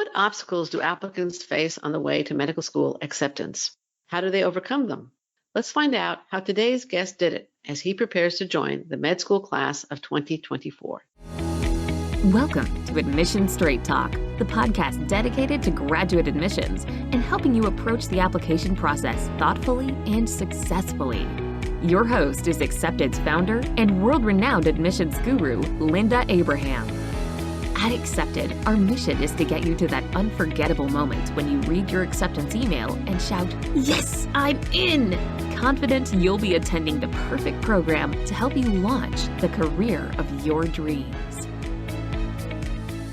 What obstacles do applicants face on the way to medical school acceptance? How do they overcome them? Let's find out how today's guest did it as he prepares to join the med school class of 2024. Welcome to Admission Straight Talk, the podcast dedicated to graduate admissions and helping you approach the application process thoughtfully and successfully. Your host is Accepted's founder and world-renowned admissions guru, Linda Abraham. At Accepted, our mission is to get you to that unforgettable moment when you read your acceptance email and shout, "Yes, I'm in!" Confident you'll be attending the perfect program to help you launch the career of your dreams.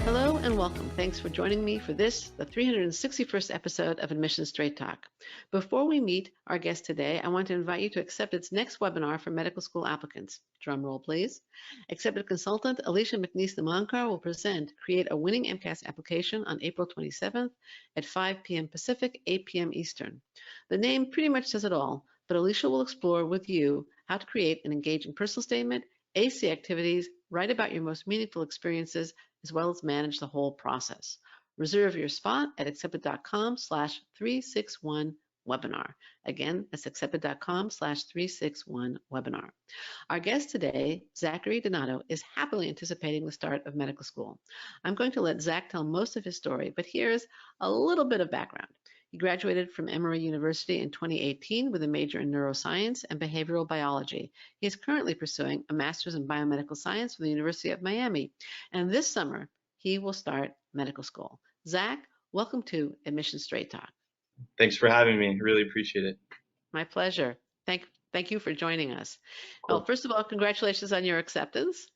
Hello and welcome. Thanks for joining me for this, the 361st episode of Admission Straight Talk. Before we meet our guest today, I want to invite you to Accepted's next webinar for medical school applicants. Drum roll, please. Accepted consultant Alicia McNeese-Moncur will present Create a Winning MCAT Application on April 27th at 5 p.m. Pacific, 8 p.m. Eastern. The name pretty much says it all, but Alicia will explore with you how to create an engaging personal statement, AC activities, write about your most meaningful experiences, as well as manage the whole process. Reserve your spot at accepted.com/361webinar. Again, that's accepted.com/361webinar. Our guest today, Zachary Donato, is happily anticipating the start of medical school. I'm going to let Zach tell most of his story, but here's a little bit of background. He graduated from Emory University in 2018 with a major in neuroscience and behavioral biology. He is currently pursuing a master's in biomedical science from the University of Miami. And this summer, he will start medical school. Zach, welcome to Admission Straight Talk. Thanks for having me. Really appreciate it. My pleasure. Thank you for joining us. Cool. Well, first of all, congratulations on your acceptance.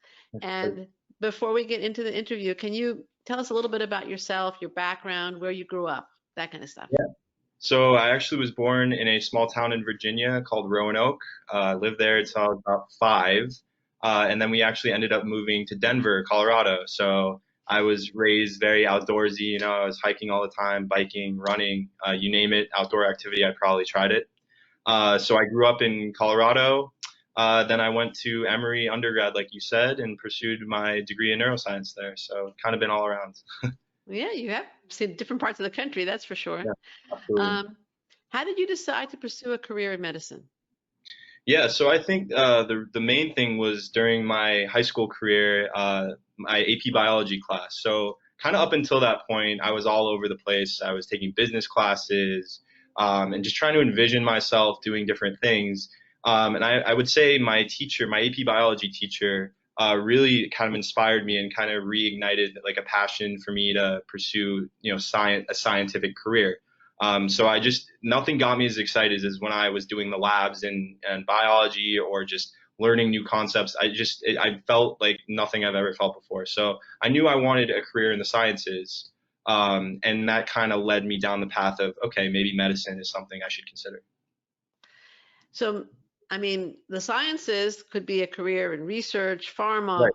And before we get into the interview, can you tell us a little bit about yourself, your background, where you grew up? That kind of stuff. Yeah. So I actually was born in a small town in Virginia called Roanoke. Lived there until I was about 5. And then we actually ended up moving to Denver, Colorado. So I was raised very outdoorsy. I was hiking all the time, biking, running, you name it, outdoor activity, I probably tried it. So I grew up in Colorado. Then I went to Emory undergrad, like you said, and pursued my degree in neuroscience there. So kind of been all around. Yeah, you have seen different parts of the country, that's for sure. Yeah, absolutely. How did you decide to pursue a career in medicine? Yeah, so I think the main thing was during my high school career, my AP biology class. So kind of up until that point, I was all over the place. I was taking business classes and just trying to envision myself doing different things. And I would say my teacher, my AP biology teacher, really kind of inspired me and kind of reignited like a passion for me to pursue, a scientific career. So nothing got me as excited as when I was doing the labs and biology or just learning new concepts. I felt like nothing I've ever felt before. So I knew I wanted a career in the sciences. And that kind of led me down the path of, okay, maybe medicine is something I should consider. So, the sciences could be a career in research, pharma. Right.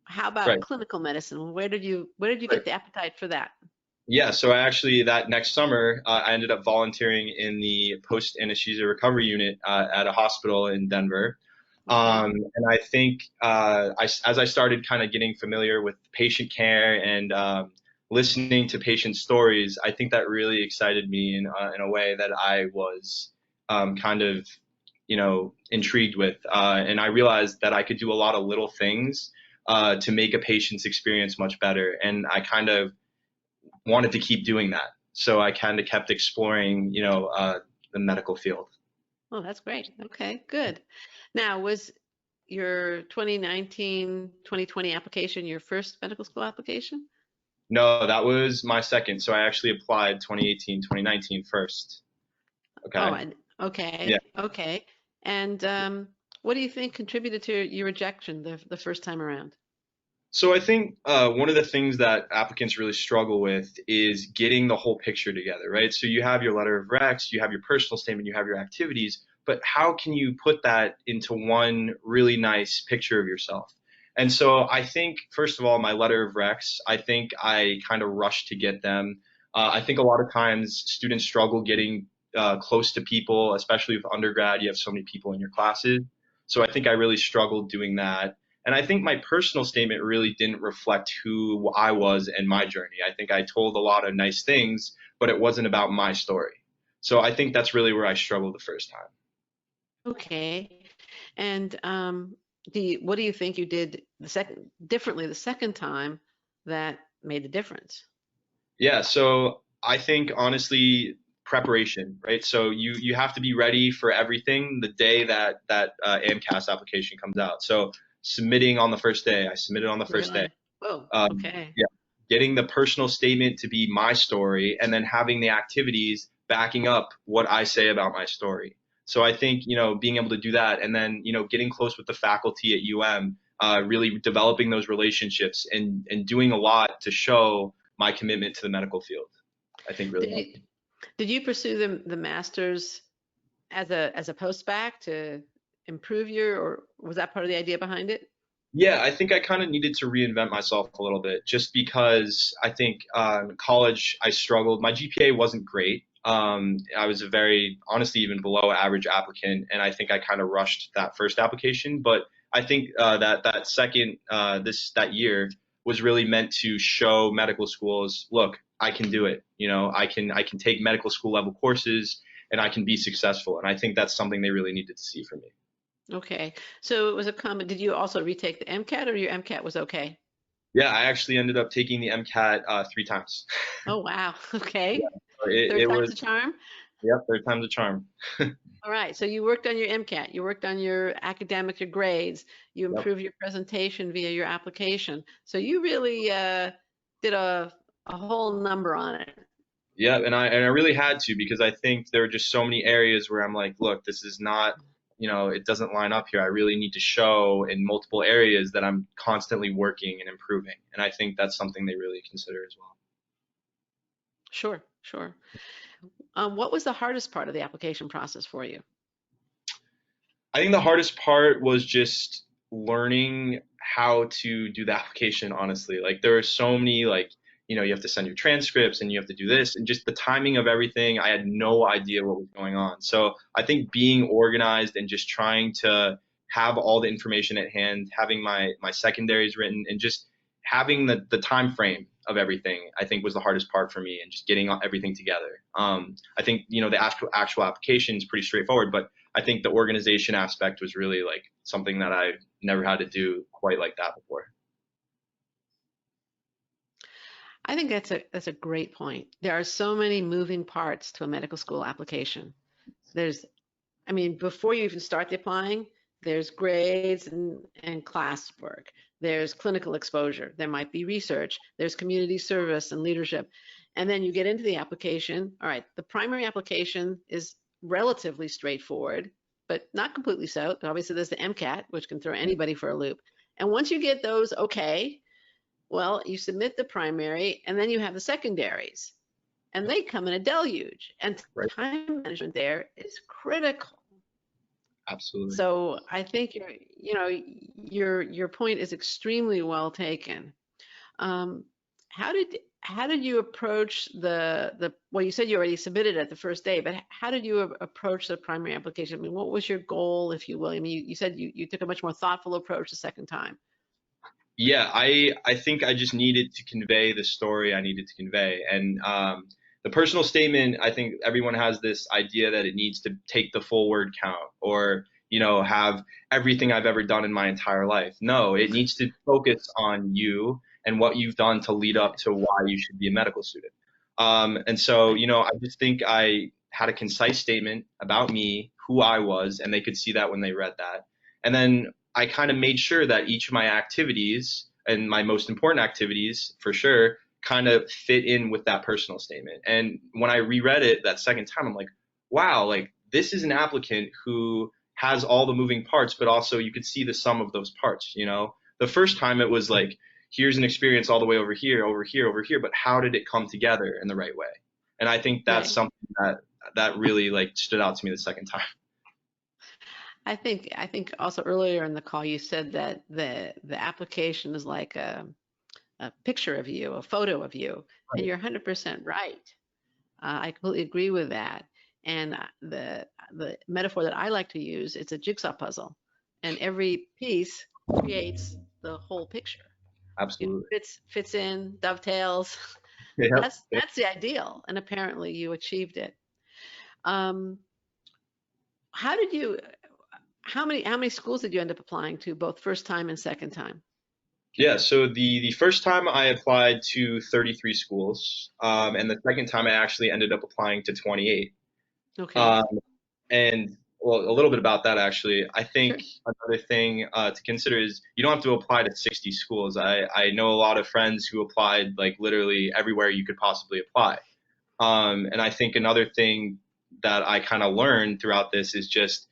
How about clinical medicine? Where did you get the appetite for that? Yeah, so that next summer, I ended up volunteering in the post-anesthesia recovery unit at a hospital in Denver. And I think as I started kind of getting familiar with patient care and listening to patient stories, I think that really excited me in a way that I was kind of intrigued with. And I realized that I could do a lot of little things to make a patient's experience much better. And I kind of wanted to keep doing that. So I kind of kept exploring, the medical field. Oh, that's great. Okay, good. Now, was your 2019-2020 application your first medical school application? No, that was my second. So I actually applied 2018-2019 first. Okay. Oh, okay. Yeah. Okay. And what do you think contributed to your rejection the first time around? So I think one of the things that applicants really struggle with is getting the whole picture together, right? So you have your letter of recs, you have your personal statement, you have your activities, but how can you put that into one really nice picture of yourself? And so I think, first of all, my letter of recs, I think I kind of rushed to get them. I think a lot of times students struggle getting close to people, especially with undergrad, you have so many people in your classes. So I think I really struggled doing that. And I think my personal statement really didn't reflect who I was and my journey. I think I told a lot of nice things, but it wasn't about my story. So I think that's really where I struggled the first time. Okay. And what do you think you did differently the second time that made the difference? Yeah, so I think honestly, preparation, right? So you have to be ready for everything the day that AMCAS application comes out. So submitting on the first day, I submitted on the first day. Really? Whoa. Okay. Yeah, getting the personal statement to be my story, and then having the activities backing up what I say about my story. So I think, being able to do that, and then, getting close with the faculty at UM, really developing those relationships and doing a lot to show my commitment to the medical field, I think really Did helped. you did you pursue the master's as a post-bac to improve or was that part of the idea behind it? Yeah, I think I kind of needed to reinvent myself a little bit just because I think in college I struggled. My GPA wasn't great. I was a very, honestly, even below average applicant, and I think I kind of rushed that first application. But I think that second that year was really meant to show medical schools, look, I can do it. I can take medical school level courses and I can be successful. And I think that's something they really needed to see from me. Okay. So it was a comment. Did you also retake the MCAT or your MCAT was okay? Yeah, I actually ended up taking the MCAT 3 times. Oh, wow. Yeah, Okay. so it, Third it time's was, the charm. yep, third time's a charm. All right. So you worked on your MCAT, you worked on your academic, your grades, you Yep. improved your presentation via your application. So you really did a whole number on it. Yeah, and I really had to because I think there are just so many areas where I'm like, look, this is not, it doesn't line up here. I really need to show in multiple areas that I'm constantly working and improving. And I think that's something they really consider as well. Sure, sure. What was the hardest part of the application process for you? I think the hardest part was just learning how to do the application, honestly. Like there are so many like, you have to send your transcripts and you have to do this and just the timing of everything, I had no idea what was going on. So I think being organized and just trying to have all the information at hand, having my secondaries written and just having the time frame of everything, I think was the hardest part for me and just getting everything together. I think, the actual application is pretty straightforward, but I think the organization aspect was really like something that I've never had to do quite like that before. I think that's a great point. There are so many moving parts to a medical school application. There's, I mean, before you even start the applying, there's grades and classwork. There's clinical exposure. There might be research. There's community service and leadership. And then you get into the application. All right, the primary application is relatively straightforward, but not completely so. Obviously, there's the MCAT, which can throw anybody for a loop. And once you get those okay, well, you submit the primary, and then you have the secondaries, and they come in a deluge. And Right. time management there is critical. Absolutely. So I think your point is extremely well taken. Um, how did you approach well, you said you already submitted it the first day, but how did you approach the primary application? I mean, what was your goal, if you will? I mean, you said you took a much more thoughtful approach the second time. Yeah, I think I just needed to convey the story I needed to convey. And the personal statement, I think everyone has this idea that it needs to take the full word count or, have everything I've ever done in my entire life. No, it needs to focus on you and what you've done to lead up to why you should be a medical student. And so, I just think I had a concise statement about me, who I was, and they could see that when they read that. And then I kind of made sure that each of my activities and my most important activities for sure kind of fit in with that personal statement. And when I reread it that second time, I'm like, wow, like this is an applicant who has all the moving parts, but also you could see the sum of those parts, The first time it was like, here's an experience all the way over here, over here, over here, but how did it come together in the right way? And I think that's Right. something that really like stood out to me the second time. I think also earlier in the call you said that the application is like a picture of you, a photo of you, and you're 100% right. I completely agree with that. And the metaphor that I like to use, it's a jigsaw puzzle, and every piece creates the whole picture. Absolutely. Fits in, dovetails. Yep. That's the ideal, and apparently you achieved it. Um, how did you? How many schools did you end up applying to, both first time and second time? Yeah, so the first time I applied to 33 schools, and the second time I actually ended up applying to 28. Okay, Um, and well, a little bit about that actually. I think sure. another thing to consider is you don't have to apply to 60 schools. I know a lot of friends who applied like literally everywhere you could possibly apply. And I think another thing that I kind of learned throughout this is just,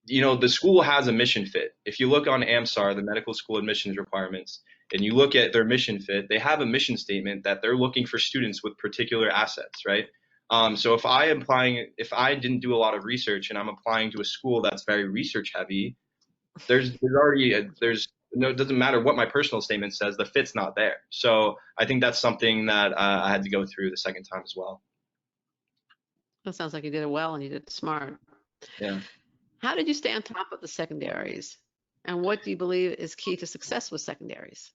the school has a mission fit. If you look on AMSAR, the medical school admissions requirements, and you look at their mission fit, they have a mission statement that they're looking for students with particular assets, right? So if I didn't do a lot of research and I'm applying to a school that's very research heavy, there's no, it doesn't matter what my personal statement says, the fit's not there. So I think that's something that I had to go through the second time as well. That sounds like you did it well and you did it smart. Yeah. How did you stay on top of the secondaries? And what do you believe is key to success with secondaries?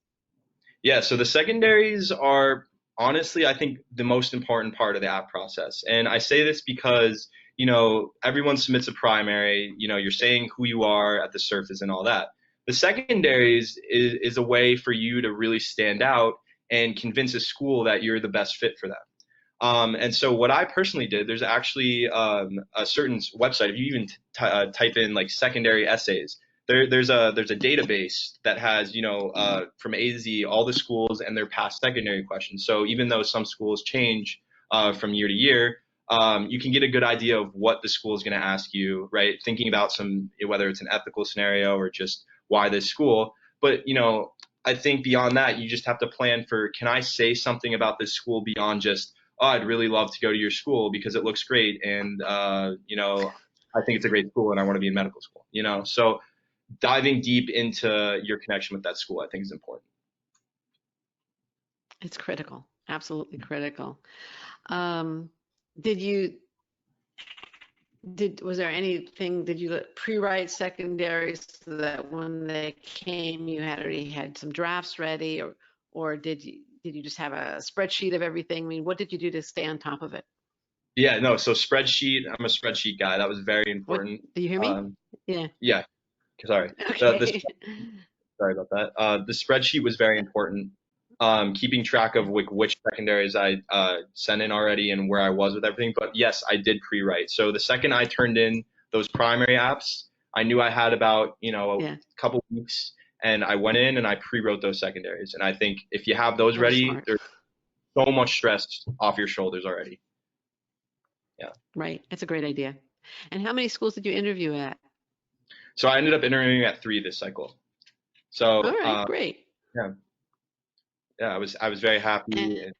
Yeah, so the secondaries are honestly, I think, the most important part of the app process. And I say this because, everyone submits a primary, you're saying who you are at the surface and all that. The secondaries is a way for you to really stand out and convince a school that you're the best fit for them. And so what I personally did, there's actually a certain website. If you even type in like secondary essays, there's a database that has from A to Z all the schools and their past secondary questions. So even though some schools change from year to year, you can get a good idea of what the school is going to ask you, right? Thinking about whether it's an ethical scenario or just why this school. But I think beyond that, you just have to plan for, can I say something about this school beyond just, oh, I'd really love to go to your school because it looks great, and I think it's a great school and I want to be in medical school. So diving deep into your connection with that school, I think, is important. It's critical, absolutely critical. Did you was there anything, did you pre-write secondaries so that when they came you had already had some drafts ready, or did you just have a spreadsheet of everything? I mean, what did you do to stay on top of it? Yeah, no, so spreadsheet, I'm a spreadsheet guy. That was very What, important. do you hear me? Yeah. Yeah, sorry. Okay. Sorry about that. The spreadsheet was very important. Keeping track of which secondaries I sent in already and where I was with everything. But yes, I did pre-write. So the second I turned in those primary apps, I knew I had about Yeah, a couple weeks, and I went in and I pre-wrote those secondaries. And I think if you have those very ready, smart. there's so much stress off your shoulders already. Yeah. Right, it's a great idea. And how many schools did you interview at? So I ended up interviewing at 3 this cycle. All So right, great. yeah, yeah, I was very happy. And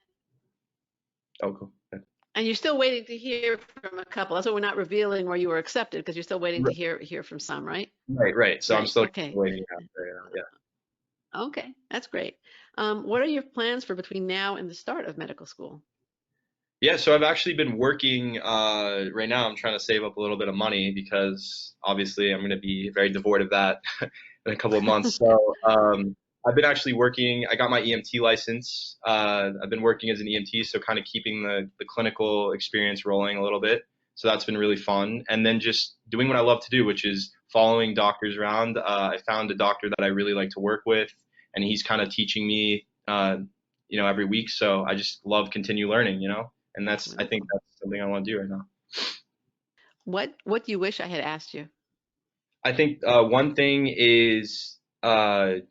Oh, cool. Yeah. and you're still waiting to hear from a couple. That's why we're not revealing where you were accepted, because you're still waiting to hear from some, right? Right, right. So I'm Right. still Okay. waiting after. Yeah. Okay, that's great. What are your plans for between now and the start of medical school? Yeah, so I've actually been working right now. I'm trying to save up a little bit of money because obviously I'm going to be very devoid of that in a couple of months. So I've been actually working. I got my EMT license. I've been working as an EMT, so kind of keeping the clinical experience rolling a little bit. So that's been really fun. And then just doing what I love to do, which is following doctors around. I found a doctor that I really like to work with, and he's kind of teaching me, every week. So I just love continue learning. And I think that's something I want to do right now. What do you wish I had asked you? I think one thing is, am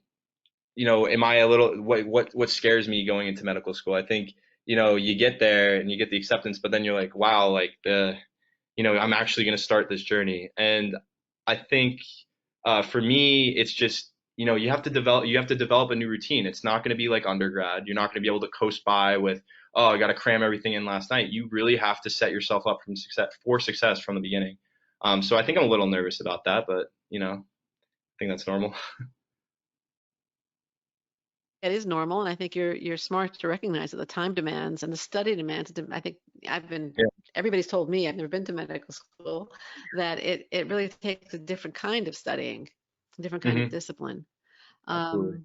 I a little, what scares me going into medical school? I think, you get there and you get the acceptance, but then you're like, wow, like I'm actually going to start this journey. And I think for me, it's just, you have to develop a new routine. It's not going to be like undergrad. You're not going to be able to coast by with, oh, I got to cram everything in last night. You really have to set yourself up for success from the beginning. So I think I'm a little nervous about that, but I think that's normal. It is normal, and I think you're smart to recognize that the time demands and the study demands. I think Yeah. everybody's told me, I've never been to medical school, that it really takes a different kind of studying, a different kind of Hmm. discipline. Absolutely.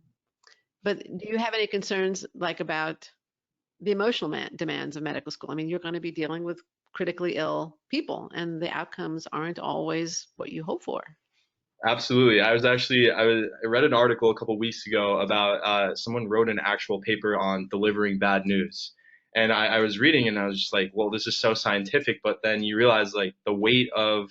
But do you have any concerns like about the emotional demands of medical school? I mean, you're going to be dealing with critically ill people, and the outcomes aren't always what you hope for. Absolutely. I read an article a couple weeks ago about someone wrote an actual paper on delivering bad news. And I was reading and I was just like, well, this is so scientific, but then you realize like the weight of,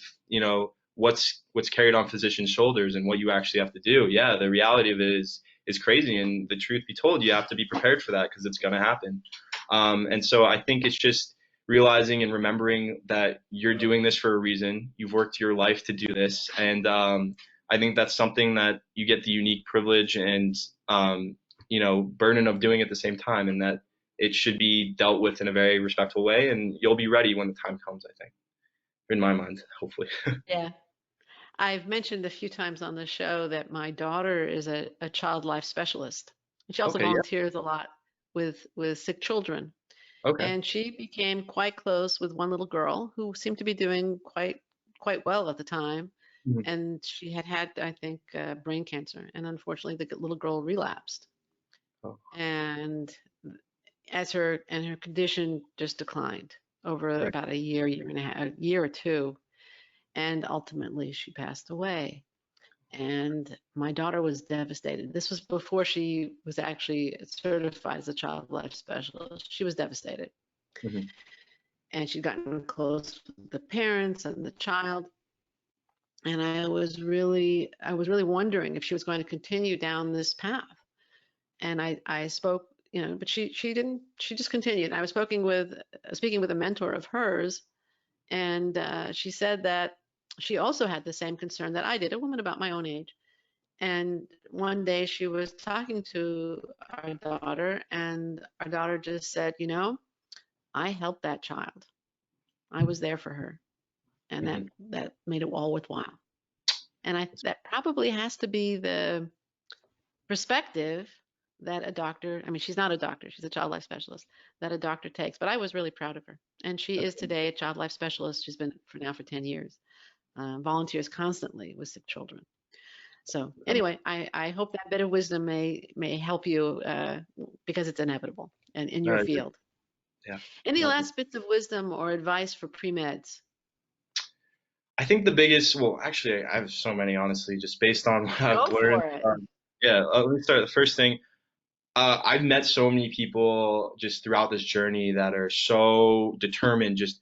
what's carried on physicians' shoulders and what you actually have to do. Yeah, the reality of it is crazy. And the truth be told, you have to be prepared for that because it's going to happen. And so I think it's just realizing and remembering that you're doing this for a reason. You've worked your life to do this, and I think that's something that you get the unique privilege and burden of doing at the same time, and that it should be dealt with in a very respectful way, and you'll be ready when the time comes. I think, in my mind, hopefully. Yeah. I've mentioned a few times on the show that my daughter is a child life specialist. She also Okay. Yeah. volunteers a lot with sick children. Okay. And she became quite close with one little girl who seemed to be doing quite well at the time. Mhm. And she had, I think, brain cancer. And unfortunately, the little girl relapsed. Oh. And her condition just declined over Right. about a year and a half, a year or two. And ultimately, she passed away. And my daughter was devastated. This was before she was actually certified as a child life specialist. She was devastated. Mhm. And she'd gotten close with the parents and the child. And I was really wondering if she was going to continue down this path. And I spoke, but she didn't. She just continued. I was speaking with a mentor of hers, and she said that she also had the same concern that I did, a woman about my own age. And one day she was talking to our daughter, and our daughter just said, I helped that child. I was there for her, and that Mhm. that made it all worthwhile. And that probably has to be the perspective that a doctor, I mean, she's not a doctor, she's a child life specialist, that a doctor takes. But I was really proud of her. And she is today a child life specialist. She's been for 10 years, volunteers constantly with sick children. So anyway, I hope that bit of wisdom may help you because it's inevitable and in No, your I agree. field. Yeah. Any No. last bits of wisdom or advice for pre-meds? I think the biggest, well, actually, I have so many, honestly, just based on what I've Go learned. for it. Yeah, let me start. The first thing, I've met so many people just throughout this journey that are so determined, just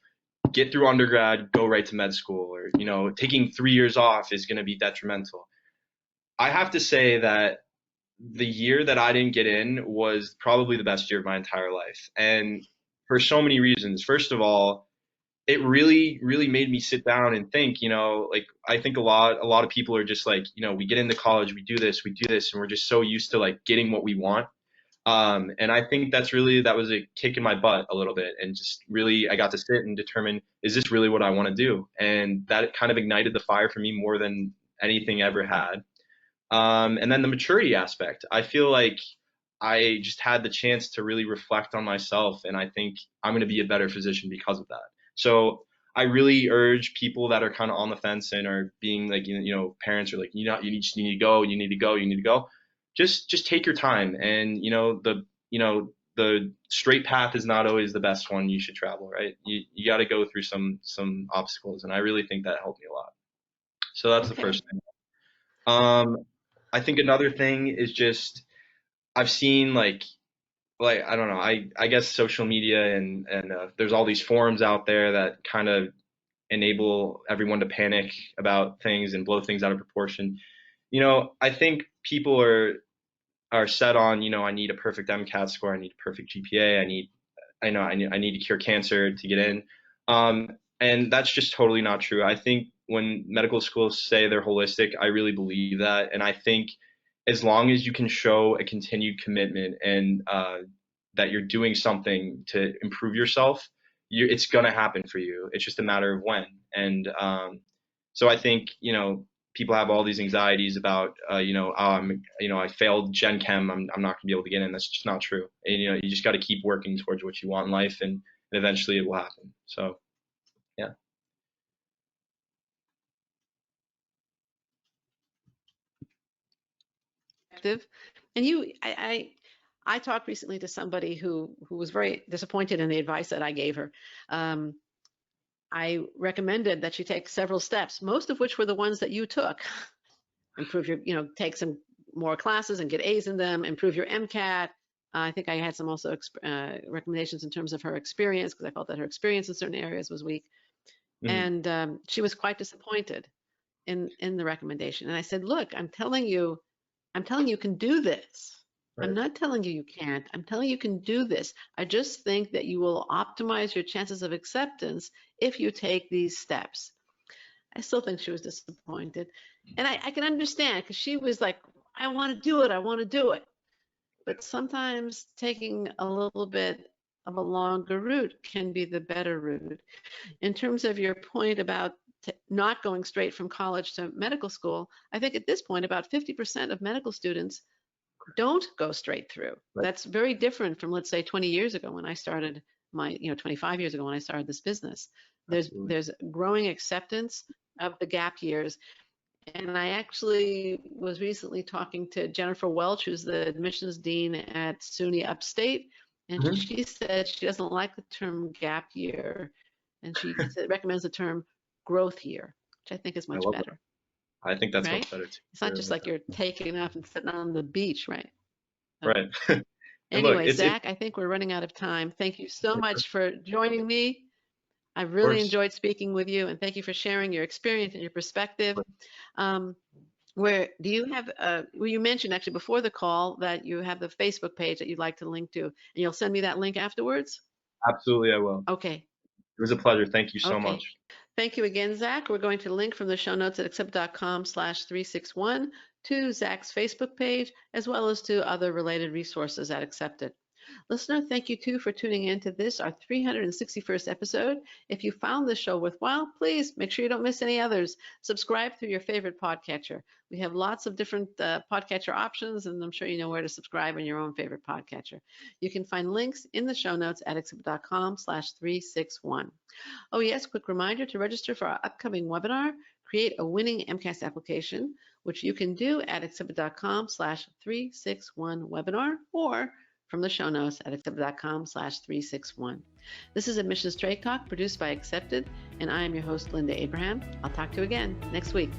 get through undergrad, go right to med school, or, taking 3 years off is going to be detrimental. I have to say that the year that I didn't get in was probably the best year of my entire life. And for so many reasons. First of all, it really, really made me sit down and think, like I think a lot of people are just like, we get into college, we do this, and we're just so used to like getting what we want. And I think that was a kick in my butt a little bit. And just really, I got to sit and determine, is this really what I want to do? And that kind of ignited the fire for me more than anything ever had. And then the maturity aspect, I feel like I just had the chance to really reflect on myself. And I think I'm going to be a better physician because of that. So I really urge people that are kind of on the fence and are being like, parents are like, just need to go, you need to go, you need to go. Just take your time. And, the straight path is not always the best one you should travel, right? You got to go through some obstacles. And I really think that helped me a lot. So that's the Okay. first thing. Um, I think another thing is just I've seen like I don't know, I guess social media and there's all these forums out there that kind of enable everyone to panic about things and blow things out of proportion. I think people are set on, I need a perfect MCAT score, I need a perfect GPA, I need to cure cancer to get in. And that's just totally not true. I think when medical schools say they're holistic, I really believe that. And I think as long as you can show a continued commitment and that you're doing something to improve yourself, it's going to happen for you. It's just a matter of when. And so I think, people have all these anxieties about, I failed Gen Chem. I'm not going to be able to get in. That's just not true. And, you just got to keep working towards what you want in life, and eventually it will happen. So, yeah. perspective. And I talked recently to somebody who was very disappointed in the advice that I gave her. I recommended that she take several steps, most of which were the ones that you took. Improve your, take some more classes and get A's in them, improve your MCAT. I think I had some also recommendations in terms of her experience, because I felt that her experience in certain areas was weak. And she was quite disappointed in the recommendation. And I said, look, I'm telling you can do this. Right. I'm not telling you can't. I'm telling you can do this. I just think that you will optimize your chances of acceptance if you take these steps. I still think she was disappointed. And I can understand, because she was like, I want to do it. I want to do it. But sometimes taking a little bit of a longer route can be the better route. In terms of your point about not going straight from college to medical school, I think at this point about 50% of medical students don't go straight through. Right. That's very different from, let's say, 20 years ago when I started 25 years ago when I started this business. There's growing acceptance of the gap years. And I actually was recently talking to Jennifer Welch, who's the admissions dean at SUNY Upstate, and she said she doesn't like the term gap year, and she recommends the term growth year, which I think is much better. I think that's much better too. It's not just like you're taking off and sitting on the beach, right? Right. Anyway, look, Zach, I think we're running out of time. Thank you so much for joining me. I really enjoyed speaking with you, and thank you for sharing your experience and your perspective. Where do you have, well, you mentioned actually before the call that you have the Facebook page that you'd like to link to, and you'll send me that link afterwards? Absolutely, I will. Okay. It was a pleasure. Thank you so much. Thank you again, Zach. We're going to link from the show notes at accepted.com/361 to Zach's Facebook page, as well as to other related resources at Accepted. Listener, thank you too for tuning in to this, our 361st episode. If you found this show worthwhile, please make sure you don't miss any others. Subscribe through your favorite podcatcher. We have lots of different podcatcher options, and I'm sure you know where to subscribe in your own favorite podcatcher. You can find links in the show notes at accepted.com/361. Oh yes, quick reminder to register for our upcoming webinar, Create a Winning MCAT Application, which you can do at accepted.com/361webinar or from the show notes at accepted.com/361. This is Admissions Straight Talk produced by Accepted, and I am your host, Linda Abraham. I'll talk to you again next week.